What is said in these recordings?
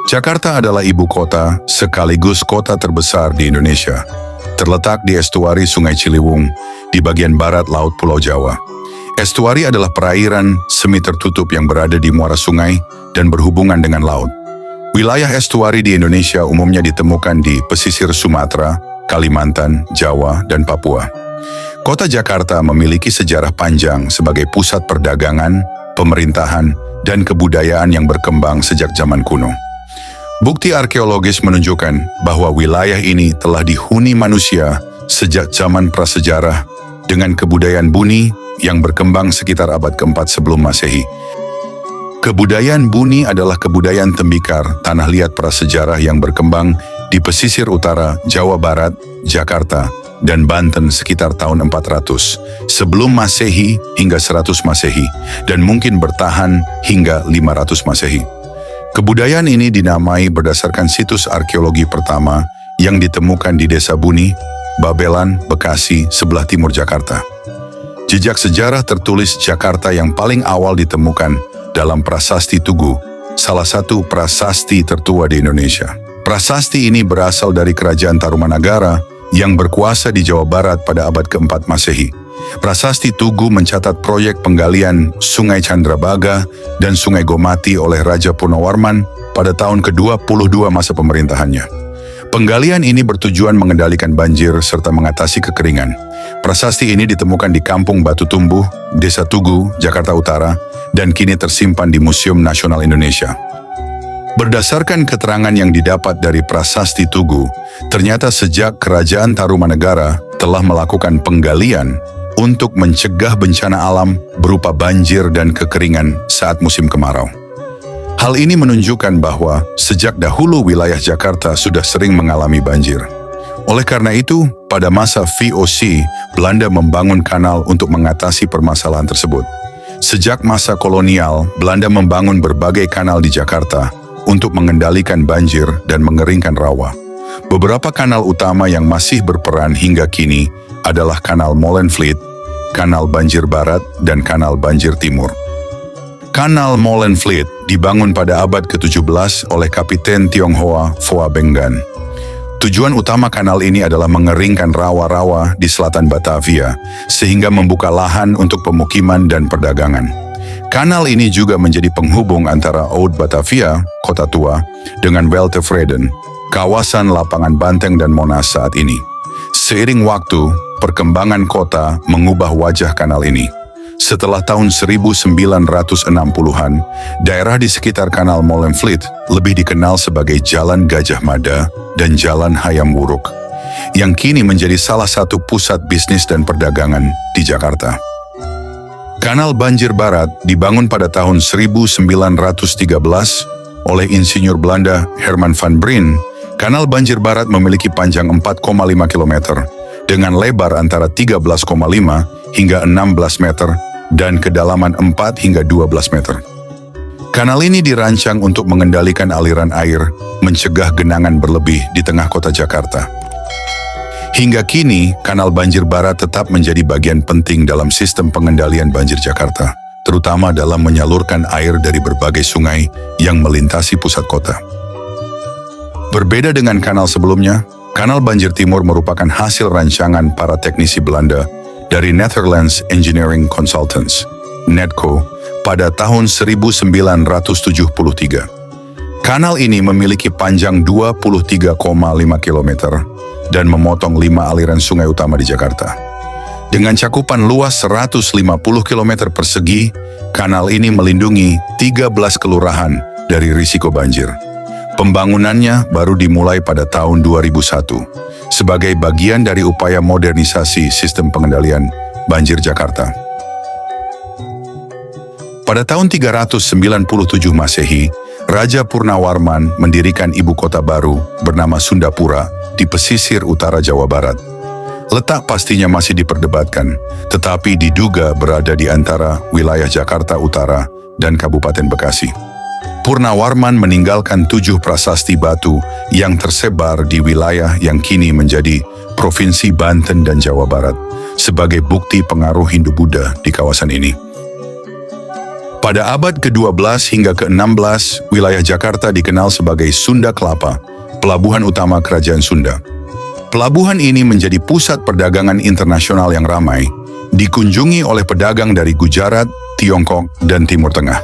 Jakarta adalah ibu kota sekaligus kota terbesar di Indonesia. Terletak di estuari Sungai Ciliwung di bagian barat Laut Pulau Jawa. Estuari adalah perairan semi tertutup yang berada di muara sungai dan berhubungan dengan laut. Wilayah estuari di Indonesia umumnya ditemukan di pesisir Sumatera, Kalimantan, Jawa, dan Papua. Kota Jakarta memiliki sejarah panjang sebagai pusat perdagangan, pemerintahan, dan kebudayaan yang berkembang sejak zaman kuno. Bukti arkeologis menunjukkan bahwa wilayah ini telah dihuni manusia sejak zaman prasejarah dengan kebudayaan Buni yang berkembang sekitar abad ke-4 sebelum Masehi. Kebudayaan Buni adalah kebudayaan tembikar tanah liat prasejarah yang berkembang di pesisir utara Jawa Barat, Jakarta, dan Banten sekitar tahun 400 sebelum Masehi hingga 100 Masehi dan mungkin bertahan hingga 500 Masehi. Kebudayaan ini dinamai berdasarkan situs arkeologi pertama yang ditemukan di Desa Buni, Babelan, Bekasi, sebelah timur Jakarta. Jejak sejarah tertulis Jakarta yang paling awal ditemukan dalam Prasasti Tugu, salah satu prasasti tertua di Indonesia. Prasasti ini berasal dari Kerajaan Tarumanagara yang berkuasa di Jawa Barat pada abad ke-4 Masehi. Prasasti Tugu mencatat proyek penggalian Sungai Candrabaga dan Sungai Gomati oleh Raja Purnawarman pada tahun ke-22 masa pemerintahannya. Penggalian ini bertujuan mengendalikan banjir serta mengatasi kekeringan. Prasasti ini ditemukan di Kampung Batu Tumbuh, Desa Tugu, Jakarta Utara, dan kini tersimpan di Museum Nasional Indonesia. Berdasarkan keterangan yang didapat dari Prasasti Tugu, ternyata sejak Kerajaan Tarumanagara telah melakukan penggalian untuk mencegah bencana alam berupa banjir dan kekeringan saat musim kemarau. Hal ini menunjukkan bahwa sejak dahulu wilayah Jakarta sudah sering mengalami banjir. Oleh karena itu, pada masa VOC, Belanda membangun kanal untuk mengatasi permasalahan tersebut. Sejak masa kolonial, Belanda membangun berbagai kanal di Jakarta untuk mengendalikan banjir dan mengeringkan rawa. Beberapa kanal utama yang masih berperan hingga kini adalah Kanal Molenvliet, Kanal Banjir Barat, dan Kanal Banjir Timur. Kanal Molenvliet dibangun pada abad ke-17 oleh Kapiten Tionghoa Foa Benggan. Tujuan utama kanal ini adalah mengeringkan rawa-rawa di selatan Batavia, sehingga membuka lahan untuk pemukiman dan perdagangan. Kanal ini juga menjadi penghubung antara Oud Batavia, kota tua, dengan Weltevreden, kawasan lapangan Banteng dan Monas saat ini. Seiring waktu, perkembangan kota mengubah wajah kanal ini. Setelah tahun 1960-an, daerah di sekitar Kanal Molenvliet lebih dikenal sebagai Jalan Gajah Mada dan Jalan Hayam Wuruk, yang kini menjadi salah satu pusat bisnis dan perdagangan di Jakarta. Kanal Banjir Barat dibangun pada tahun 1913 oleh insinyur Belanda Herman van Brien. Kanal Banjir Barat memiliki panjang 4,5 km dengan lebar antara 13,5 hingga 16 meter dan kedalaman 4 hingga 12 meter. Kanal ini dirancang untuk mengendalikan aliran air, mencegah genangan berlebih di tengah kota Jakarta. Hingga kini, Kanal Banjir Barat tetap menjadi bagian penting dalam sistem pengendalian banjir Jakarta, terutama dalam menyalurkan air dari berbagai sungai yang melintasi pusat kota. Berbeda dengan kanal sebelumnya, Kanal Banjir Timur merupakan hasil rancangan para teknisi Belanda dari Netherlands Engineering Consultants, NEDCO, pada tahun 1973. Kanal ini memiliki panjang 23,5 km dan memotong 5 aliran sungai utama di Jakarta. Dengan cakupan luas 150 km persegi, kanal ini melindungi 13 kelurahan dari risiko banjir. Pembangunannya baru dimulai pada tahun 2001 sebagai bagian dari upaya modernisasi sistem pengendalian banjir Jakarta. Pada tahun 397 Masehi, Raja Purnawarman mendirikan ibu kota baru bernama Sundapura di pesisir utara Jawa Barat. Letak pastinya masih diperdebatkan, tetapi diduga berada di antara wilayah Jakarta Utara dan Kabupaten Bekasi. Purnawarman meninggalkan 7 prasasti batu yang tersebar di wilayah yang kini menjadi Provinsi Banten dan Jawa Barat sebagai bukti pengaruh Hindu-Buddha di kawasan ini. Pada abad ke-12 hingga ke-16, wilayah Jakarta dikenal sebagai Sunda Kelapa, pelabuhan utama Kerajaan Sunda. Pelabuhan ini menjadi pusat perdagangan internasional yang ramai, dikunjungi oleh pedagang dari Gujarat, Tiongkok, dan Timur Tengah.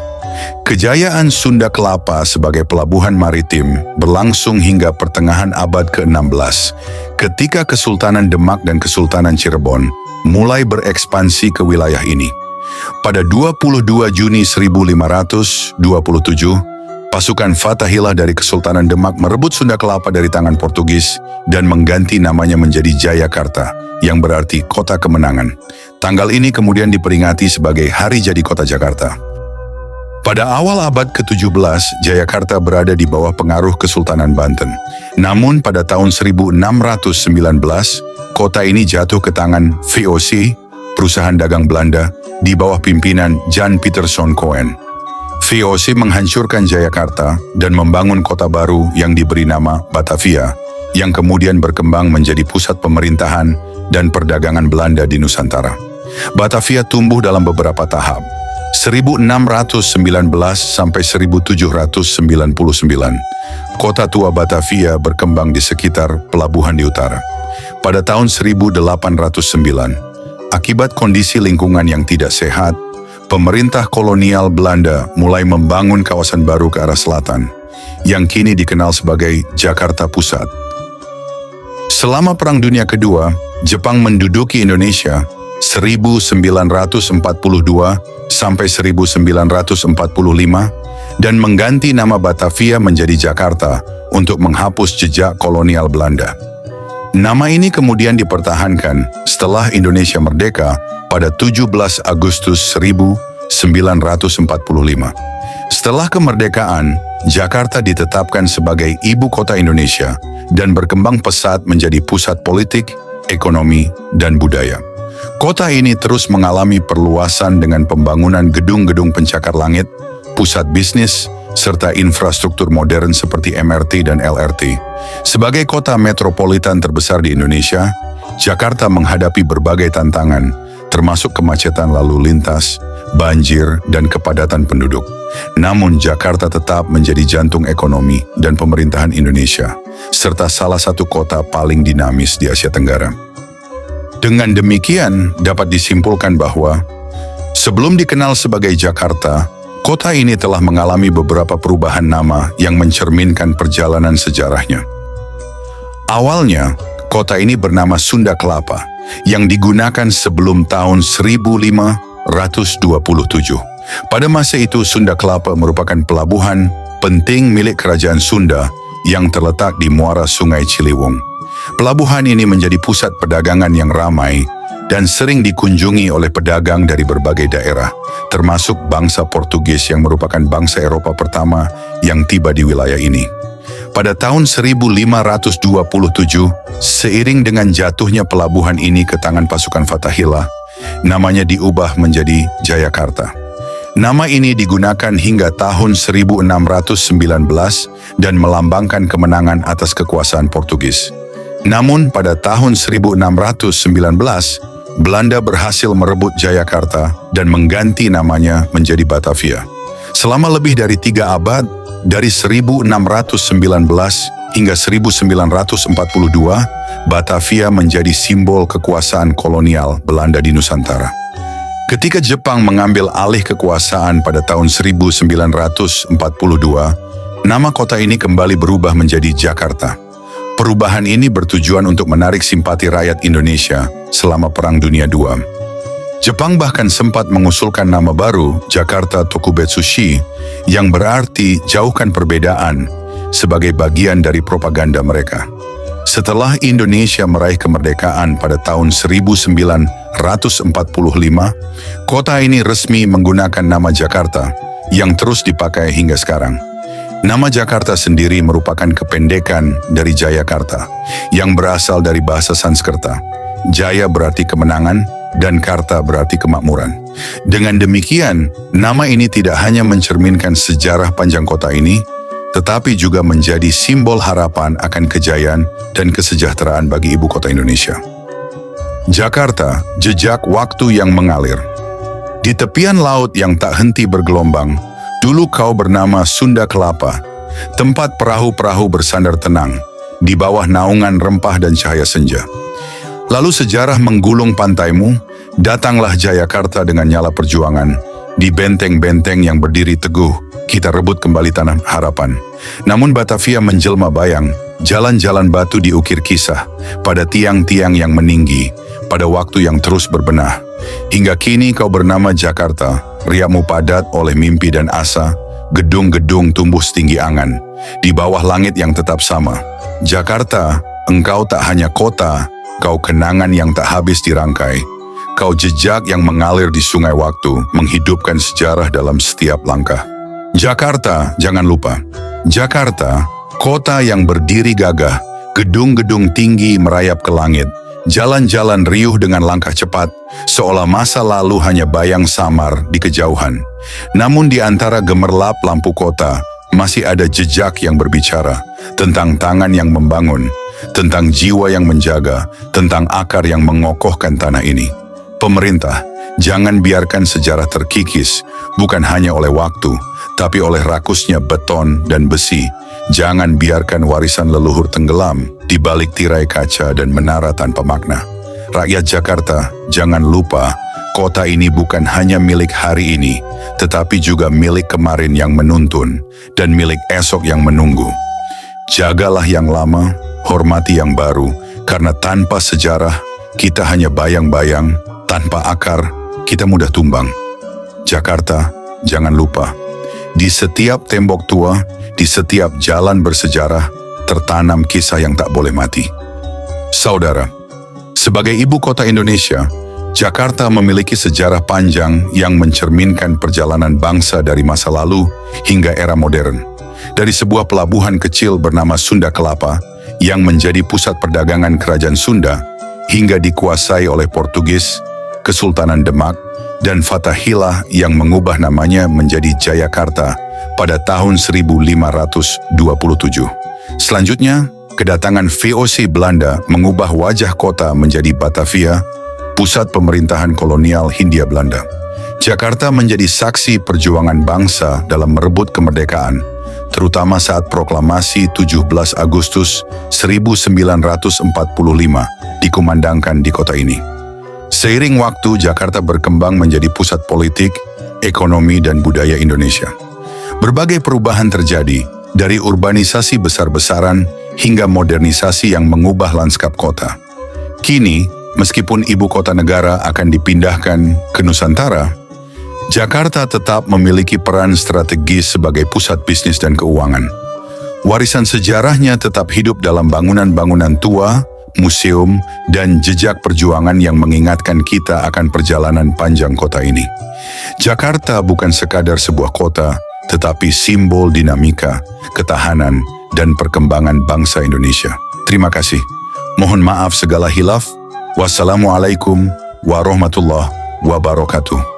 Kejayaan Sunda Kelapa sebagai pelabuhan maritim berlangsung hingga pertengahan abad ke-16, ketika Kesultanan Demak dan Kesultanan Cirebon mulai berekspansi ke wilayah ini. Pada 22 Juni 1527, pasukan Fatahillah dari Kesultanan Demak merebut Sunda Kelapa dari tangan Portugis dan mengganti namanya menjadi Jayakarta, yang berarti Kota Kemenangan. Tanggal ini kemudian diperingati sebagai Hari Jadi Kota Jakarta. Pada awal abad ke-17, Jayakarta berada di bawah pengaruh Kesultanan Banten. Namun pada tahun 1619, kota ini jatuh ke tangan VOC, perusahaan dagang Belanda, di bawah pimpinan Jan Pieterszoon Coen. VOC menghancurkan Jayakarta dan membangun kota baru yang diberi nama Batavia, yang kemudian berkembang menjadi pusat pemerintahan dan perdagangan Belanda di Nusantara. Batavia tumbuh dalam beberapa tahap. 1619 sampai 1799, kota tua Batavia berkembang di sekitar pelabuhan di utara. Pada tahun 1809, akibat kondisi lingkungan yang tidak sehat, pemerintah kolonial Belanda mulai membangun kawasan baru ke arah selatan, yang kini dikenal sebagai Jakarta Pusat. Selama Perang Dunia Kedua, Jepang menduduki Indonesia 1942 sampai 1945 dan mengganti nama Batavia menjadi Jakarta untuk menghapus jejak kolonial Belanda. Nama ini kemudian dipertahankan setelah Indonesia merdeka pada 17 Agustus 1945. Setelah kemerdekaan, Jakarta ditetapkan sebagai ibu kota Indonesia dan berkembang pesat menjadi pusat politik, ekonomi, dan budaya. Kota ini terus mengalami perluasan dengan pembangunan gedung-gedung pencakar langit, pusat bisnis, serta infrastruktur modern seperti MRT dan LRT. Sebagai kota metropolitan terbesar di Indonesia, Jakarta menghadapi berbagai tantangan, termasuk kemacetan lalu lintas, banjir, dan kepadatan penduduk. Namun Jakarta tetap menjadi jantung ekonomi dan pemerintahan Indonesia, serta salah satu kota paling dinamis di Asia Tenggara. Dengan demikian, dapat disimpulkan bahwa sebelum dikenal sebagai Jakarta, kota ini telah mengalami beberapa perubahan nama yang mencerminkan perjalanan sejarahnya. Awalnya, kota ini bernama Sunda Kelapa, yang digunakan sebelum tahun 1527. Pada masa itu, Sunda Kelapa merupakan pelabuhan penting milik Kerajaan Sunda yang terletak di muara Sungai Ciliwung. Pelabuhan ini menjadi pusat perdagangan yang ramai dan sering dikunjungi oleh pedagang dari berbagai daerah, termasuk bangsa Portugis yang merupakan bangsa Eropa pertama yang tiba di wilayah ini. Pada tahun 1527, seiring dengan jatuhnya pelabuhan ini ke tangan pasukan Fatahillah, namanya diubah menjadi Jayakarta. Nama ini digunakan hingga tahun 1619 dan melambangkan kemenangan atas kekuasaan Portugis. Namun pada tahun 1619, Belanda berhasil merebut Jayakarta dan mengganti namanya menjadi Batavia. Selama lebih dari 3 abad, dari 1619 hingga 1942, Batavia menjadi simbol kekuasaan kolonial Belanda di Nusantara. Ketika Jepang mengambil alih kekuasaan pada tahun 1942, nama kota ini kembali berubah menjadi Jakarta. Perubahan ini bertujuan untuk menarik simpati rakyat Indonesia selama Perang Dunia II. Jepang bahkan sempat mengusulkan nama baru, Jakarta Tokubetsushi, yang berarti jauhkan perbedaan, sebagai bagian dari propaganda mereka. Setelah Indonesia meraih kemerdekaan pada tahun 1945, kota ini resmi menggunakan nama Jakarta, yang terus dipakai hingga sekarang. Nama Jakarta sendiri merupakan kependekan dari Jayakarta, yang berasal dari bahasa Sanskerta. Jaya berarti kemenangan, dan Karta berarti kemakmuran. Dengan demikian, nama ini tidak hanya mencerminkan sejarah panjang kota ini, tetapi juga menjadi simbol harapan akan kejayaan dan kesejahteraan bagi ibu kota Indonesia. Jakarta, jejak waktu yang mengalir. Di tepian laut yang tak henti bergelombang, dulu kau bernama Sunda Kelapa, tempat perahu-perahu bersandar tenang, di bawah naungan rempah dan cahaya senja. Lalu sejarah menggulung pantaimu, datanglah Jayakarta dengan nyala perjuangan. Di benteng-benteng yang berdiri teguh, kita rebut kembali tanah harapan. Namun Batavia menjelma bayang, jalan-jalan batu diukir kisah, pada tiang-tiang yang meninggi, pada waktu yang terus berbenah. Hingga kini kau bernama Jakarta, riakmu padat oleh mimpi dan asa, gedung-gedung tumbuh setinggi angan, di bawah langit yang tetap sama. Jakarta, engkau tak hanya kota, kau kenangan yang tak habis dirangkai. Kau jejak yang mengalir di sungai waktu, menghidupkan sejarah dalam setiap langkah. Jakarta, jangan lupa. Jakarta, kota yang berdiri gagah, gedung-gedung tinggi merayap ke langit, jalan-jalan riuh dengan langkah cepat, seolah masa lalu hanya bayang samar di kejauhan. Namun di antara gemerlap lampu kota, masih ada jejak yang berbicara tentang tangan yang membangun, tentang jiwa yang menjaga, tentang akar yang mengokohkan tanah ini. Pemerintah, jangan biarkan sejarah terkikis, bukan hanya oleh waktu, tapi oleh rakusnya beton dan besi. Jangan biarkan warisan leluhur tenggelam di balik tirai kaca dan menara tanpa makna. Rakyat Jakarta, jangan lupa, kota ini bukan hanya milik hari ini, tetapi juga milik kemarin yang menuntun, dan milik esok yang menunggu. Jagalah yang lama, hormati yang baru, karena tanpa sejarah, kita hanya bayang-bayang, tanpa akar, kita mudah tumbang. Jakarta, jangan lupa, di setiap tembok tua, di setiap jalan bersejarah, tertanam kisah yang tak boleh mati. Saudara, sebagai ibu kota Indonesia, Jakarta memiliki sejarah panjang yang mencerminkan perjalanan bangsa dari masa lalu hingga era modern. Dari sebuah pelabuhan kecil bernama Sunda Kelapa yang menjadi pusat perdagangan kerajaan Sunda hingga dikuasai oleh Portugis, Kesultanan Demak, dan Fatahillah yang mengubah namanya menjadi Jayakarta pada tahun 1527. Selanjutnya, kedatangan VOC Belanda mengubah wajah kota menjadi Batavia, pusat pemerintahan kolonial Hindia Belanda. Jakarta menjadi saksi perjuangan bangsa dalam merebut kemerdekaan, terutama saat proklamasi 17 Agustus 1945 dikumandangkan di kota ini. Seiring waktu, Jakarta berkembang menjadi pusat politik, ekonomi, dan budaya Indonesia. Berbagai perubahan terjadi, dari urbanisasi besar-besaran hingga modernisasi yang mengubah lanskap kota. Kini, meskipun ibu kota negara akan dipindahkan ke Nusantara, Jakarta tetap memiliki peran strategis sebagai pusat bisnis dan keuangan. Warisan sejarahnya tetap hidup dalam bangunan-bangunan tua, museum, dan jejak perjuangan yang mengingatkan kita akan perjalanan panjang kota ini. Jakarta bukan sekadar sebuah kota, tetapi simbol dinamika, ketahanan, dan perkembangan bangsa Indonesia. Terima kasih. Mohon maaf segala hilaf. Wassalamualaikum warahmatullahi wabarakatuh.